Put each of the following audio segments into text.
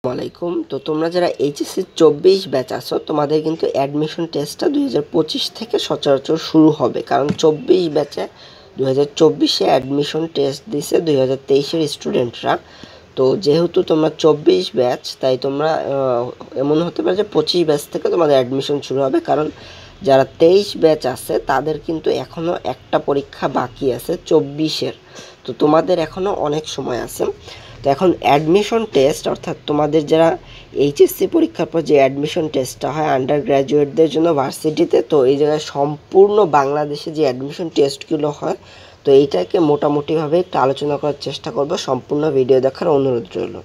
আসসালামাইকুম। তো তোমরা যারা এইচএসসি 24 ব্যাচ আছো তোমাদের কিন্তু অ্যাডমিশন টেস্টটা 2025 থেকে সচরাচর শুরু হবে, কারণ 24 ব্যাচে 2024-এ অ্যাডমিশন টেস্ট দিছে 2023-এর স্টুডেন্টরা। তো যেহেতু তোমরা 24 ব্যাচ, তাই তোমরা এমন হতে পারে যে 25 ব্যাচ থেকে তোমাদের অ্যাডমিশন শুরু হবে, কারণ যারা 23 ব্যাচ আছে তাদের কিন্তু এখনও একটা পরীক্ষা বাকি আছে 24-এর। তো তোমাদের এখনও অনেক সময় আছে। তো এখন অ্যাডমিশন টেস্ট অর্থাৎ তোমাদের যারা এইচএসসি পরীক্ষার পর যে অ্যাডমিশন টেস্টটা হয় আন্ডার গ্র্যাজুয়েটদের জন্য ভার্সিটিতে, তো এই জায়গায় সম্পূর্ণ বাংলাদেশে যে অ্যাডমিশন টেস্টগুলো হয়, তো এইটাকে মোটামুটিভাবে একটু আলোচনা করার চেষ্টা করব। সম্পূর্ণ ভিডিও দেখার অনুরোধ রইল।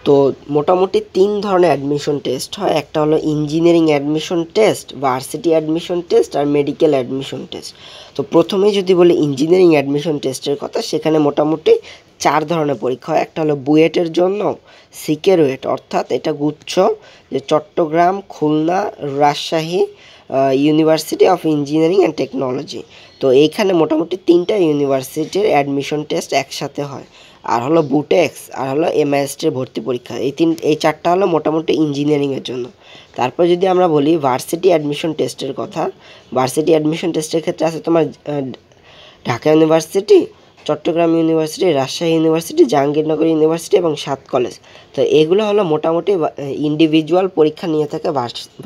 তো মোটামুটি 3 ধরনের অ্যাডমিশন টেস্ট হয়। একটা হলো engineering admission test, varsity admission test আর মেডিকেল অ্যাডমিশন টেস্ট। তো প্রথমে যদি বলি ইঞ্জিনিয়ারিং অ্যাডমিশন টেস্টের কথা, সেখানে মোটামুটি 4 ধরনের পরীক্ষা হয়। একটা হলো বুয়েটের জন্য সিকেরুয়েট, অর্থাৎ এটা গুচ্ছ যে Chittagong, Khulna, Rajshahi University of Engineering and Technology. তো এইখানে মোটামুটি 3টা ইউনিভার্সিটির অ্যাডমিশন টেস্ট একসাথে হয়। আর হলো বুটেক্স, আর হলো এমআইএসটির ভর্তি পরীক্ষা। এই 4টা হলো মোটামুটি ইঞ্জিনিয়ারিংয়ের জন্য। তারপর যদি আমরা বলি ভার্সিটি অ্যাডমিশন টেস্টের কথা, ভার্সিটি অ্যাডমিশন টেস্টের ক্ষেত্রে আছে তোমার Dhaka University, Chittagong University, Rajshahi University, Jahangirnagar University এবং 7 কলেজ। তো এগুলো হলো মোটামুটি ইন্ডিভিজুয়াল পরীক্ষা নিয়ে থাকে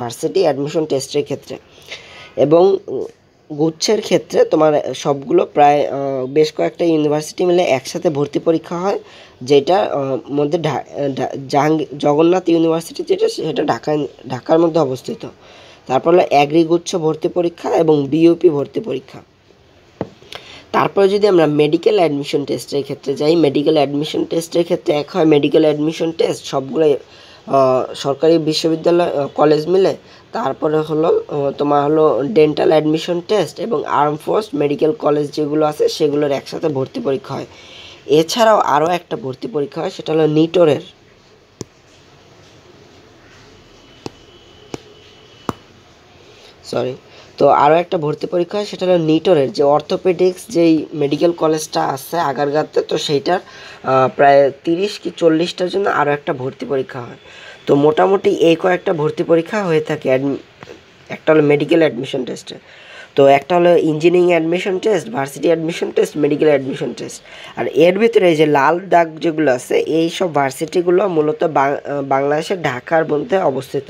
ভার্সিটি অ্যাডমিশন টেস্টের ক্ষেত্রে। এবং গুচ্ছের ক্ষেত্রে তোমার সবগুলো প্রায় বেশ কয়েকটা ইউনিভার্সিটি মিলে একসাথে ভর্তি পরীক্ষা হয়, যেটা মধ্যে জগন্নাথ ইউনিভার্সিটি যেটা সেটা ঢাকার মধ্যে অবস্থিত। তারপর হলো অ্যাগ্রিগুচ্ছ ভর্তি পরীক্ষা এবং বিইউপি ভর্তি পরীক্ষা। তারপরে যদি আমরা মেডিকেল অ্যাডমিশন টেস্টের ক্ষেত্রে যাই, মেডিকেল অ্যাডমিশন টেস্টের ক্ষেত্রে এক হয় মেডিকেল অ্যাডমিশন টেস্ট সবগুলো সরকারি বিশ্ববিদ্যালয় কলেজ মিলে। তারপরে হলো তোমার হলো ডেন্টাল অ্যাডমিশন টেস্ট এবং আর্ম ফোর্স মেডিকেল কলেজ যেগুলো আছে সেগুলোর একসাথে ভর্তি পরীক্ষা হয়। এছাড়াও আরও একটা ভর্তি পরীক্ষা হয়, সেটা হলো নিটোরের তো আরও একটা ভর্তি পরীক্ষা হয়, সেটা হলো নিটোরের যে অর্থোপেডিক্স যেই মেডিকেল কলেজটা আছে আগারগাঁওতে, তো সেইটার প্রায় 30 কি 40টার জন্য আরও একটা ভর্তি পরীক্ষা হয়। তো মোটামুটি এই কয়েকটা ভর্তি পরীক্ষা হয়ে থাকে। একটা হলো মেডিকেল অ্যাডমিশন টেস্টে, তো একটা হলো engineering admission test, varsity admission test, medical admission test. আর এর ভিতরে এই যে লাল দাগ যেগুলো আছে এই সব ভার্সিটিগুলো মূলত বাংলাদেশের ঢাকার মধ্যে অবস্থিত।